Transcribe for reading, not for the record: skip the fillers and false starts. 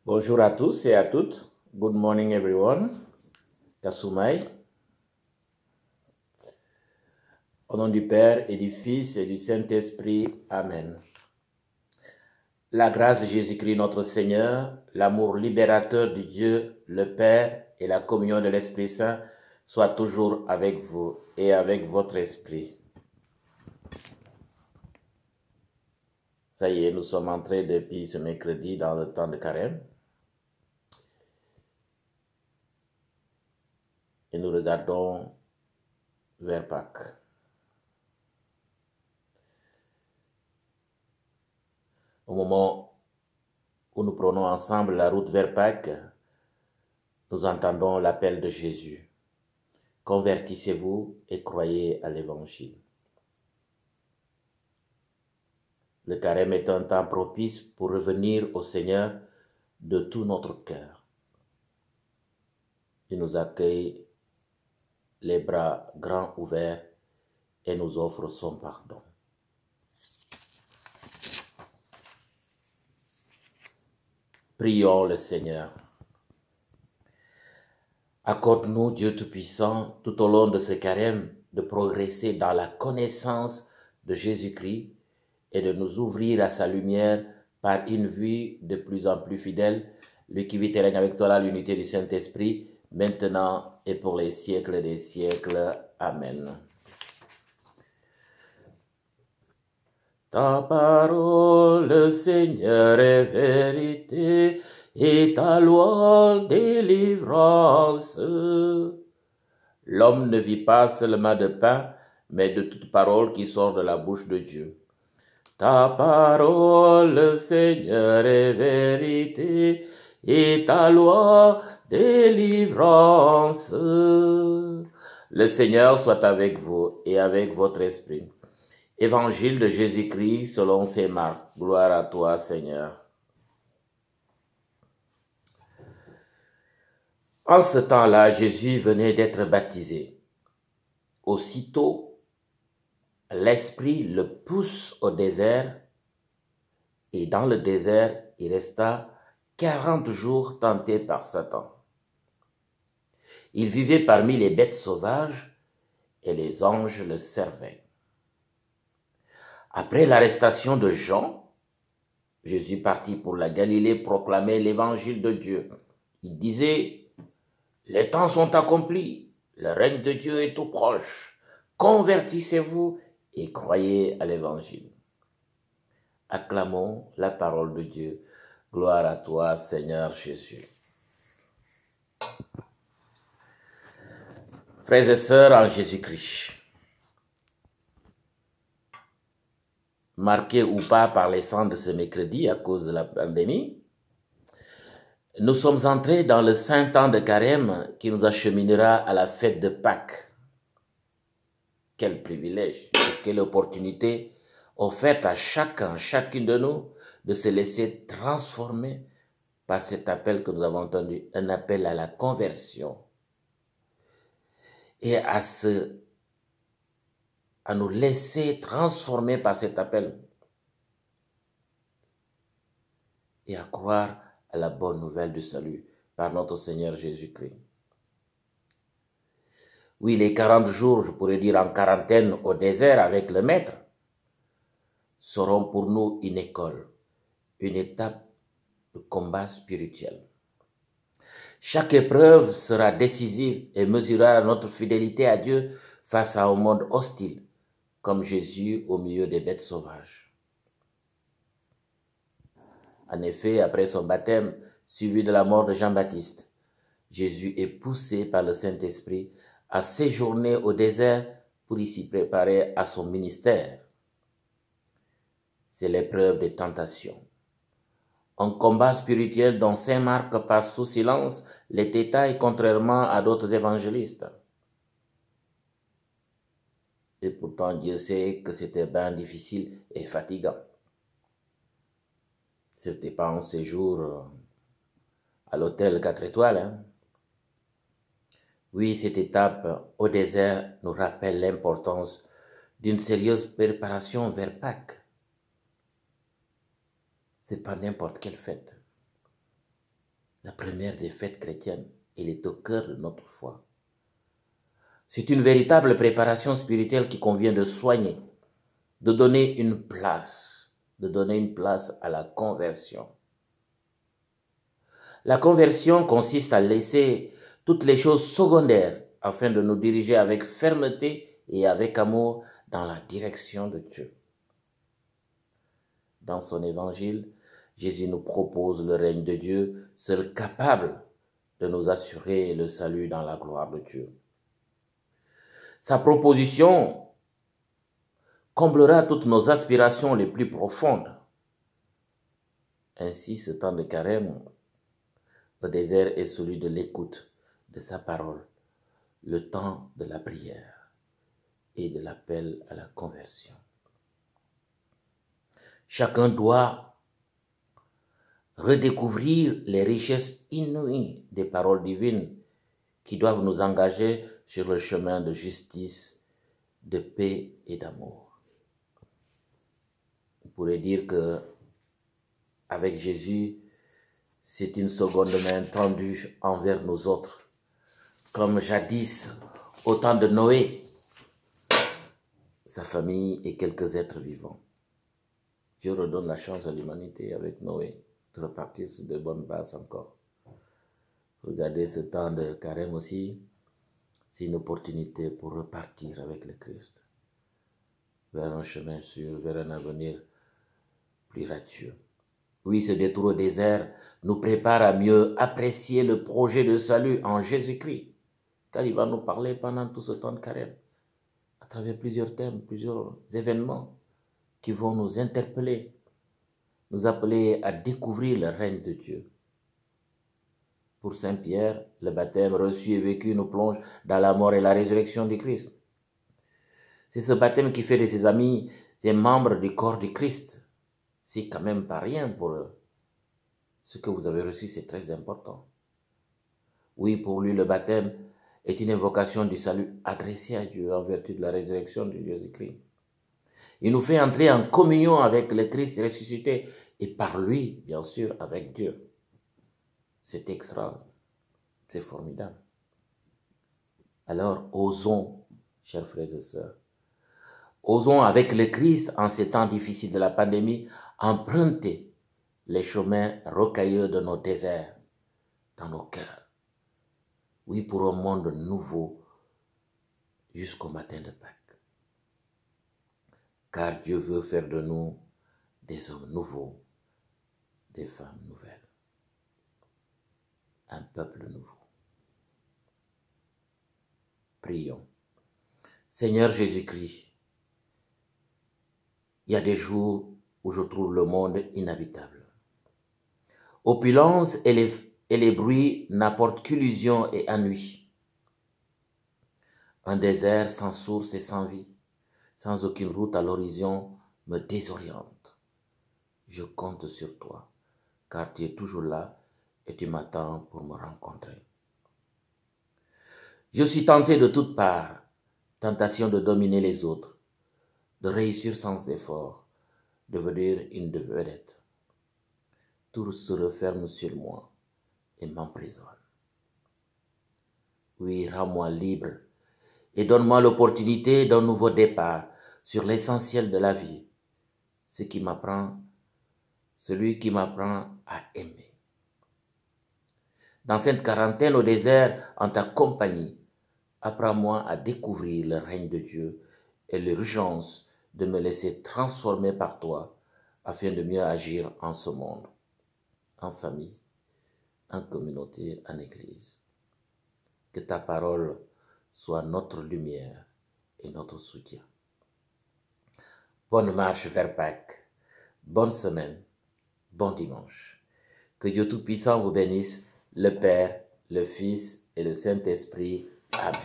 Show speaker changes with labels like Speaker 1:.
Speaker 1: Bonjour à tous et à toutes. Good morning everyone. Kasumai. Au nom du Père et du Fils et du Saint-Esprit. Amen. La grâce de Jésus-Christ notre Seigneur, l'amour libérateur de Dieu, le Père et la communion de l'Esprit Saint soient toujours avec vous et avec votre esprit. Ça y est, nous sommes entrés depuis ce mercredi dans le temps de carême. Et nous regardons vers Pâques. Au moment où nous prenons ensemble la route vers Pâques, nous entendons l'appel de Jésus. Convertissez-vous et croyez à l'Évangile. Le carême est un temps propice pour revenir au Seigneur de tout notre cœur. Il nous accueille les bras grands ouverts et nous offre son pardon. Prions le Seigneur. Accorde-nous, Dieu Tout-Puissant, tout au long de ce carême, de progresser dans la connaissance de Jésus-Christ et de nous ouvrir à sa lumière par une vie de plus en plus fidèle, lui qui vit et règne avec toi dans l'unité du Saint-Esprit, maintenant et pour les siècles des siècles. Amen. Ta parole, Seigneur, est vérité, et ta loi délivrance. L'homme ne vit pas seulement de pain, mais de toute parole qui sort de la bouche de Dieu. Ta parole, Seigneur, est vérité, et ta loi délivrance. Le Seigneur soit avec vous et avec votre esprit. Évangile de Jésus-Christ selon saint Marc. Gloire à toi, Seigneur. En ce temps-là, Jésus venait d'être baptisé. Aussitôt, l'Esprit le pousse au désert, et dans le désert, il resta 40 jours tenté par Satan. Il vivait parmi les bêtes sauvages, et les anges le servaient. Après l'arrestation de Jean, Jésus partit pour la Galilée proclamer l'évangile de Dieu. Il disait: les temps sont accomplis, le règne de Dieu est tout proche. Convertissez-vous et croyez à l'évangile. Acclamons la parole de Dieu. Gloire à toi, Seigneur Jésus. Frères et sœurs en Jésus-Christ, marqués ou pas par les cendres de ce mercredi à cause de la pandémie, nous sommes entrés dans le saint temps de carême qui nous acheminera à la fête de Pâques. Quel privilège, quelle opportunité offerte à chacune de nous de se laisser transformer par cet appel que nous avons entendu, un appel à la conversion et à nous laisser transformer par cet appel et à croire à la bonne nouvelle du salut par notre Seigneur Jésus-Christ. Oui, les 40 jours, je pourrais dire en quarantaine au désert avec le Maître, seront pour nous une école, une étape de combat spirituel. Chaque épreuve sera décisive et mesurera notre fidélité à Dieu face à un monde hostile, comme Jésus au milieu des bêtes sauvages. En effet, après son baptême, suivi de la mort de Jean-Baptiste, Jésus est poussé par le Saint-Esprit à séjourner au désert pour y s'y préparer à son ministère. C'est l'épreuve des tentations. Un combat spirituel dont saint Marc passe sous silence les détails contrairement à d'autres évangélistes. Et pourtant, Dieu sait que c'était bien difficile et fatigant. C'était pas un séjour à l'hôtel 4 étoiles. Hein? Oui, cette étape au désert nous rappelle l'importance d'une sérieuse préparation vers Pâques. C'est pas n'importe quelle fête. la première des fêtes chrétiennes. Il est au cœur de notre foi. C'est une véritable préparation spirituelle qui convient de soigner, de donner une place à la conversion. La conversion consiste à laisser toutes les choses secondaires afin de nous diriger avec fermeté et avec amour dans la direction de Dieu. Dans son évangile, Jésus nous propose le règne de Dieu, seul capable de nous assurer le salut dans la gloire de Dieu. Sa proposition comblera toutes nos aspirations les plus profondes. Ainsi, ce temps de carême au désert est celui de l'écoute de sa parole, le temps de la prière et de l'appel à la conversion. Chacun doit redécouvrir les richesses inouïes des paroles divines qui doivent nous engager sur le chemin de justice, de paix et d'amour. On pourrait dire que avec Jésus, c'est une seconde main tendue envers nous autres, comme jadis au temps de Noé, sa famille et quelques êtres vivants. Dieu redonne la chance à l'humanité avec Noé de repartir sur de bonnes bases encore. Regardez ce temps de carême aussi, c'est une opportunité pour repartir avec le Christ vers un chemin sûr, vers un avenir plus radieux. Oui, ce détour au désert nous prépare à mieux apprécier le projet de salut en Jésus-Christ, car il va nous parler pendant tout ce temps de carême, à travers plusieurs thèmes, plusieurs événements qui vont nous interpeller, nous appeler à découvrir le règne de Dieu. Pour Saint Pierre, le baptême reçu et vécu nous plonge dans la mort et la résurrection du Christ. C'est ce baptême qui fait de ses amis des membres du corps du Christ. C'est quand même pas rien pour eux. Ce que vous avez reçu, c'est très important. Oui, pour lui, le baptême est une invocation du salut adressée à Dieu en vertu de la résurrection de Jésus-Christ. Il nous fait entrer en communion avec le Christ ressuscité et par lui, bien sûr, avec Dieu. C'est extra, c'est formidable. Alors, osons, chers frères et sœurs, osons avec le Christ, en ces temps difficiles de la pandémie, emprunter les chemins rocailleux de nos déserts, dans nos cœurs. Oui, pour un monde nouveau, jusqu'au matin de Pâques. Car Dieu veut faire de nous des hommes nouveaux, des femmes nouvelles, un peuple nouveau. Prions. Seigneur Jésus-Christ, il y a des jours où je trouve le monde inhabitable. Opulence et les bruits n'apportent qu'illusion et ennui. Un désert sans source et sans vie, sans aucune route à l'horizon, me désoriente. Je compte sur toi, car tu es toujours là et tu m'attends pour me rencontrer. Je suis tenté de toutes parts, tentation de dominer les autres, de réussir sans effort, de devenir une vedette. Tout se referme sur moi et m'emprisonne. Oui, rends-moi libre et donne-moi l'opportunité d'un nouveau départ sur l'essentiel de la vie, celui qui m'apprend à aimer. Dans cette quarantaine au désert, en ta compagnie, apprends-moi à découvrir le règne de Dieu et l'urgence de me laisser transformer par toi afin de mieux agir en ce monde, en famille, en communauté, en église. Que ta parole soit notre lumière et notre soutien. Bonne marche vers Pâques, bonne semaine, bon dimanche. Que Dieu Tout-Puissant vous bénisse, le Père, le Fils et le Saint-Esprit. Amen.